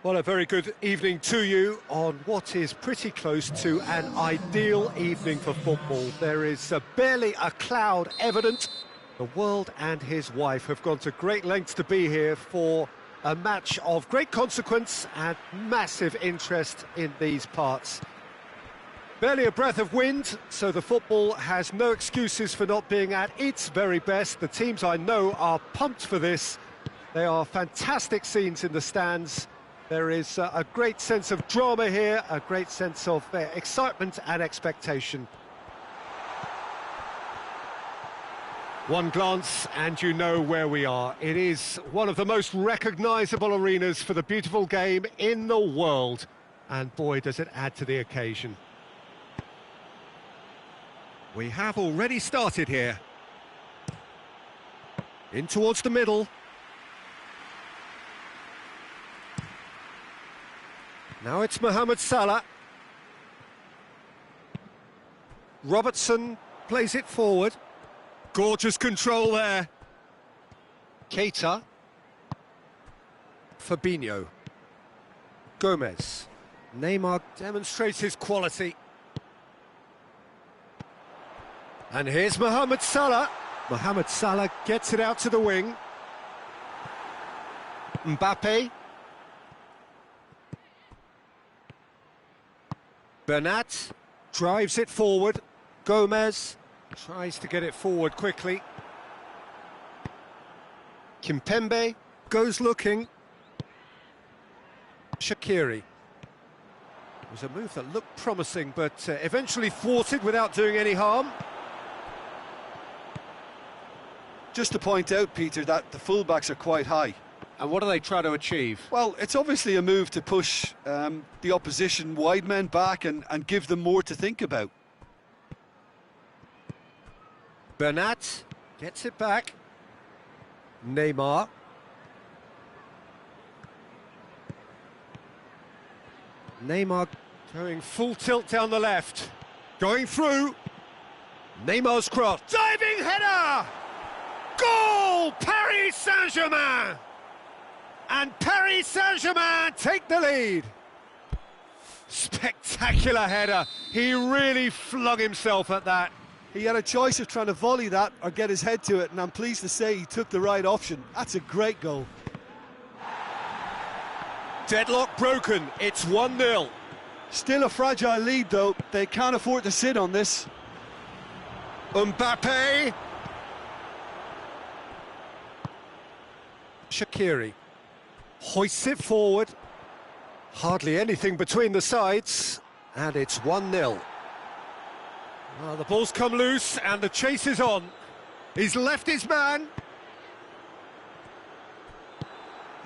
Well, a very good evening to you on what is pretty close to an ideal evening for football. There is barely a cloud evident. The world and his wife have gone to great lengths to be here for a match of great consequence and massive interest in these parts. Barely a breath of wind, so the football has no excuses for not being at its very best. The teams I know are pumped for this. They are fantastic scenes in the stands. There is a great sense of drama here, a great sense of excitement and expectation. One glance and you know where we are. It is one of the most recognisable arenas for the beautiful game in the world. And boy, does it add to the occasion. We have already started here. In towards the middle. Now it's Mohamed Salah. Robertson plays it forward. Gorgeous control there. Keita. Fabinho. Gomez. Neymar demonstrates his quality. And here's Mohamed Salah. Mohamed Salah gets it out to the wing. Mbappe. Bernat drives it forward. Gomez tries to get it forward quickly. Kimpembe goes looking. Shaqiri. It was a move that looked promising, but eventually thwarted without doing any harm. Just to point out, Peter, that the fullbacks are quite high. And what do they try to achieve? Well, it's obviously a move to push the opposition wide men back and give them more to think about. Bernat gets it back. Neymar. Neymar going full tilt down the left. Going through. Neymar's cross. Diving header! Goal! Paris Saint-Germain! And Paris Saint-Germain take the lead. Spectacular header. He really flung himself at that. He had a choice of trying to volley that or get his head to it, and I'm pleased to say he took the right option. That's a great goal. Deadlock broken. It's 1-0. Still a fragile lead, though. They can't afford to sit on this. Mbappe. Shaqiri. Hoists it forward. Hardly anything between the sides. And it's 1-0. Well, the ball's come loose and the chase is on. He's left his man.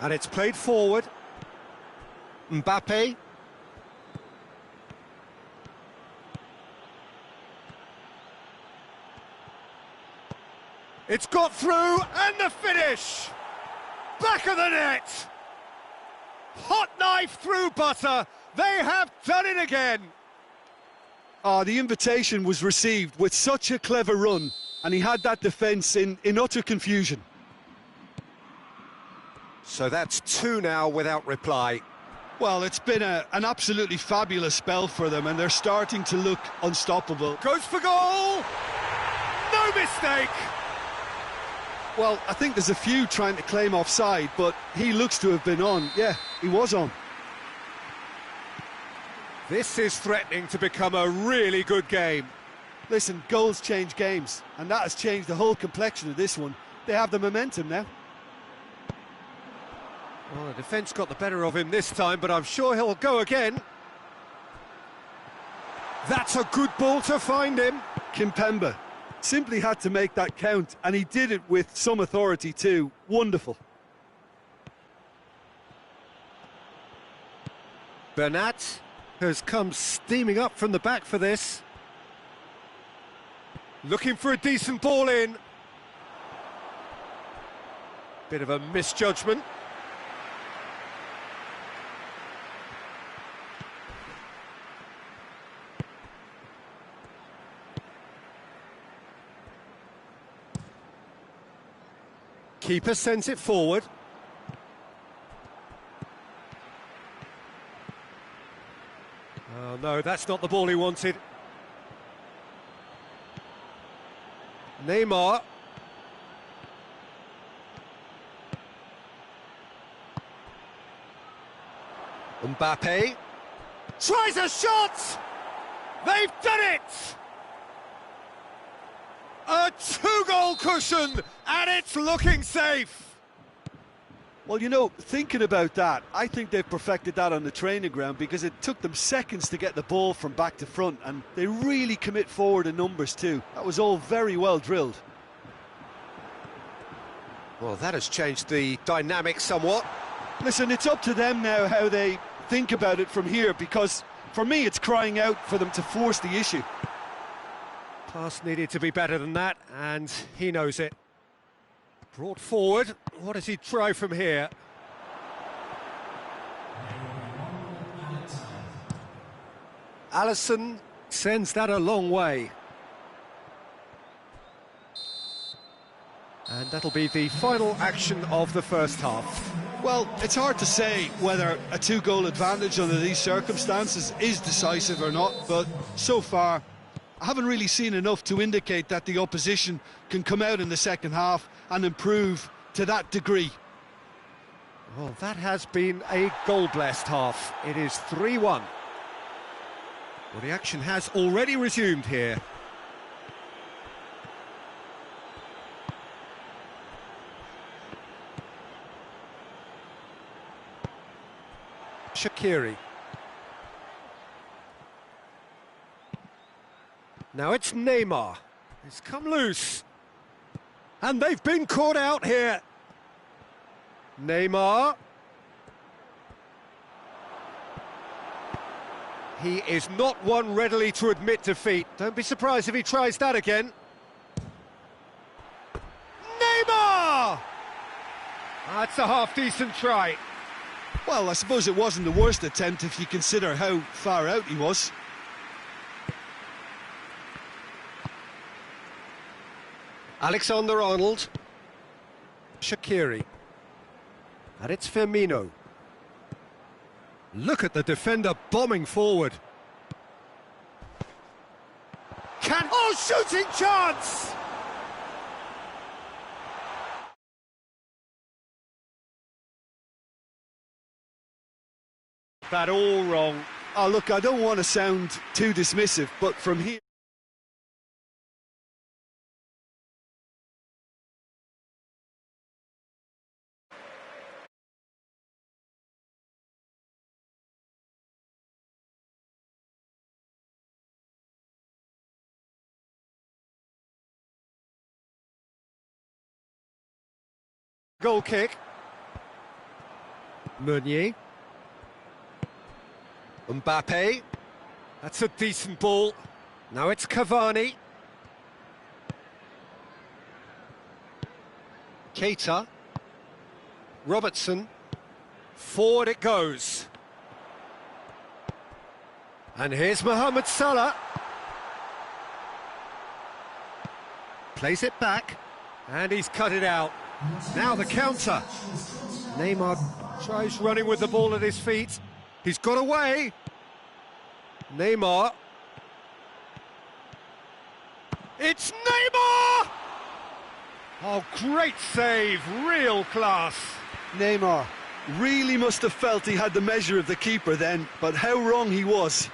And it's played forward. Mbappe. It's got through and the finish! Back of the net! Hot knife through butter. They have done it again. The invitation was received with such a clever run, and he had that defence in utter confusion. So that's 2 now without reply. Well, it's been an absolutely fabulous spell for them, and they're starting to look unstoppable. Goes for goal! No mistake! Well, I think there's a few trying to claim offside, but he looks to have been on. Yeah, he was on. This is threatening to become a really good game. Listen, goals change games, and that has changed the whole complexion of this one. They have the momentum now. Well, the defence got the better of him this time, but I'm sure he'll go again. That's a good ball to find him. Kimpembe simply had to make that count, and he did it with some authority too. Wonderful. Bernat has come steaming up from the back for this. Looking for a decent ball in. Bit of a misjudgment. Keeper sends it forward. no, that's not the ball he wanted. Neymar. Mbappe. Tries a shot! They've done it! A two-goal cushion, and it's looking safe. Well, you know, thinking about that, I think they've perfected that on the training ground because it took them seconds to get the ball from back to front, and they really commit forward in numbers too. That was all very well drilled. Well, that has changed the dynamic somewhat. Listen, it's up to them now how they think about it from here, because for me it's crying out for them to force the issue. Pass needed to be better than that, and he knows it. Brought forward. What does he try from here? Alisson sends that a long way. And that'll be the final action of the first half. Well, it's hard to say whether a two-goal advantage under these circumstances is decisive or not, but so far I haven't really seen enough to indicate that the opposition can come out in the second half and improve to that degree. Well, that has been a goal-blessed half. It is 3-1. Well, the action has already resumed here. Shaqiri. Now it's Neymar. It's come loose. And they've been caught out here. Neymar. He is not one readily to admit defeat. Don't be surprised if he tries that again. Neymar! That's a half-decent try. Well, I suppose it wasn't the worst attempt if you consider how far out he was. Alexander-Arnold. Shaqiri. And it's Firmino. Look at the defender bombing forward. Oh, shooting chance! That all wrong. Oh, look, I don't want to sound too dismissive, but from here... Goal kick. Meunier. Mbappe. That's a decent ball. Now it's Cavani. Keita. Robertson. Forward it goes. And here's Mohamed Salah. Plays it back. And he's cut it out. Now the counter. Neymar tries running with the ball at his feet. He's got away. Neymar. It's Neymar! Oh, great save, real class. Neymar really must have felt he had the measure of the keeper then, but how wrong he was.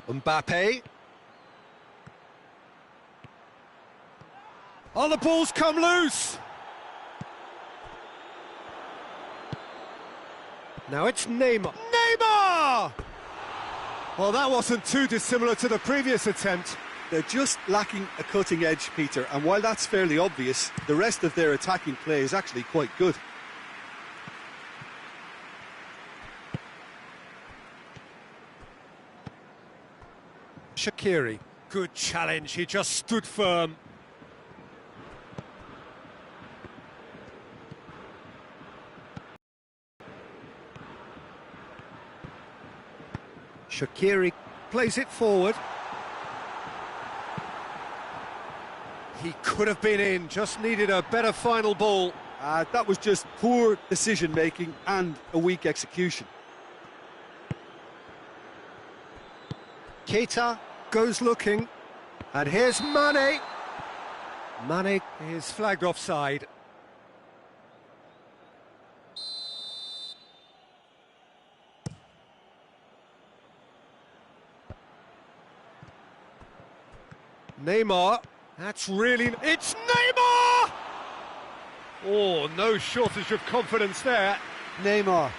Mbappe. Oh, the ball's come loose. Now it's Neymar. Neymar! Well, that wasn't too dissimilar to the previous attempt. They're just lacking a cutting edge, Peter, and while that's fairly obvious, the rest of their attacking play is actually quite good. Shaqiri. Good challenge, he just stood firm. Shaqiri plays it forward. He could have been in, just needed a better final ball. That was just poor decision-making and a weak execution. Keita goes looking, and here's Mane. Mane is flagged offside. Neymar, that's really... It's Neymar! Oh, no shortage of confidence there. Neymar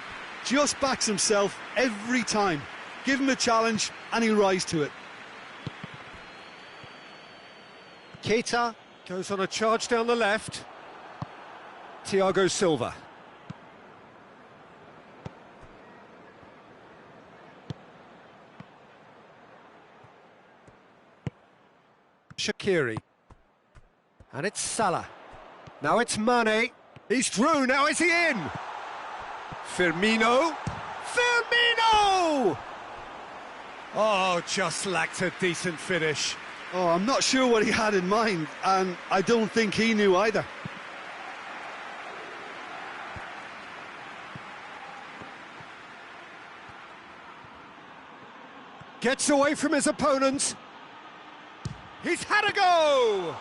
just backs himself every time. Give him a challenge and he'll rise to it. Keita goes on a charge down the left. Thiago Silva. Shaqiri. And it's Salah. Now it's Mane. He's through, now is he in? Firmino. Firmino! Oh, just lacked a decent finish. Oh, I'm not sure what he had in mind, and I don't think he knew either. Gets away from his opponent. He's had a go!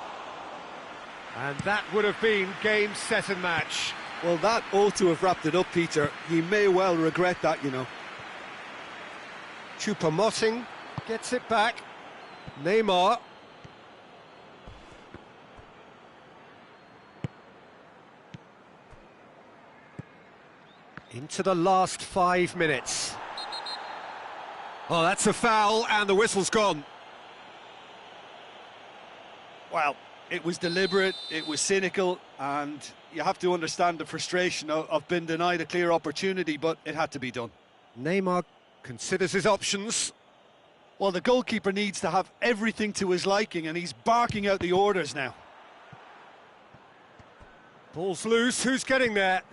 And that would have been game, set and match. Well, that ought to have wrapped it up, Peter. He may well regret that, you know. Choupo-Moting gets it back. Neymar. Into the last 5 minutes. Oh, that's a foul, and the whistle's gone. Well, it was deliberate, it was cynical, and you have to understand the frustration of being denied a clear opportunity, but it had to be done. Neymar considers his options. Well, the goalkeeper needs to have everything to his liking, and he's barking out the orders now. Ball's loose, who's getting there?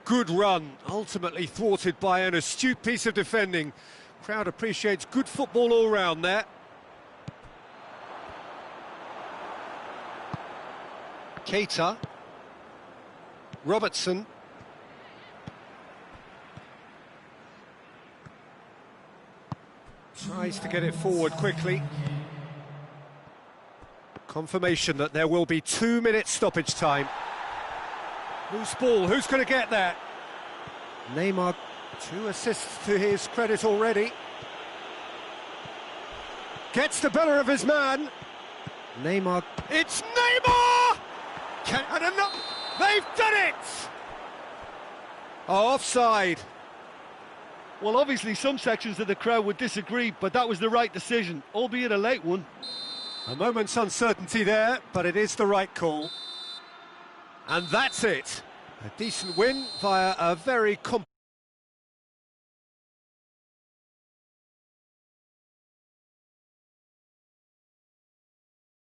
Good run, ultimately thwarted by an astute piece of defending. Crowd appreciates good football all round there. Keita. Robertson. Tries to get it forward quickly. Confirmation that there will be 2 minutes stoppage time. Who's ball? Who's going to get that? Neymar, 2 assists to his credit already. Gets the better of his man. Neymar. It's Neymar! They've done it! Oh, offside. Well, obviously some sections of the crowd would disagree, but that was the right decision, albeit a late one. A moment's uncertainty there, but it is the right call. And that's it. A decent win via a very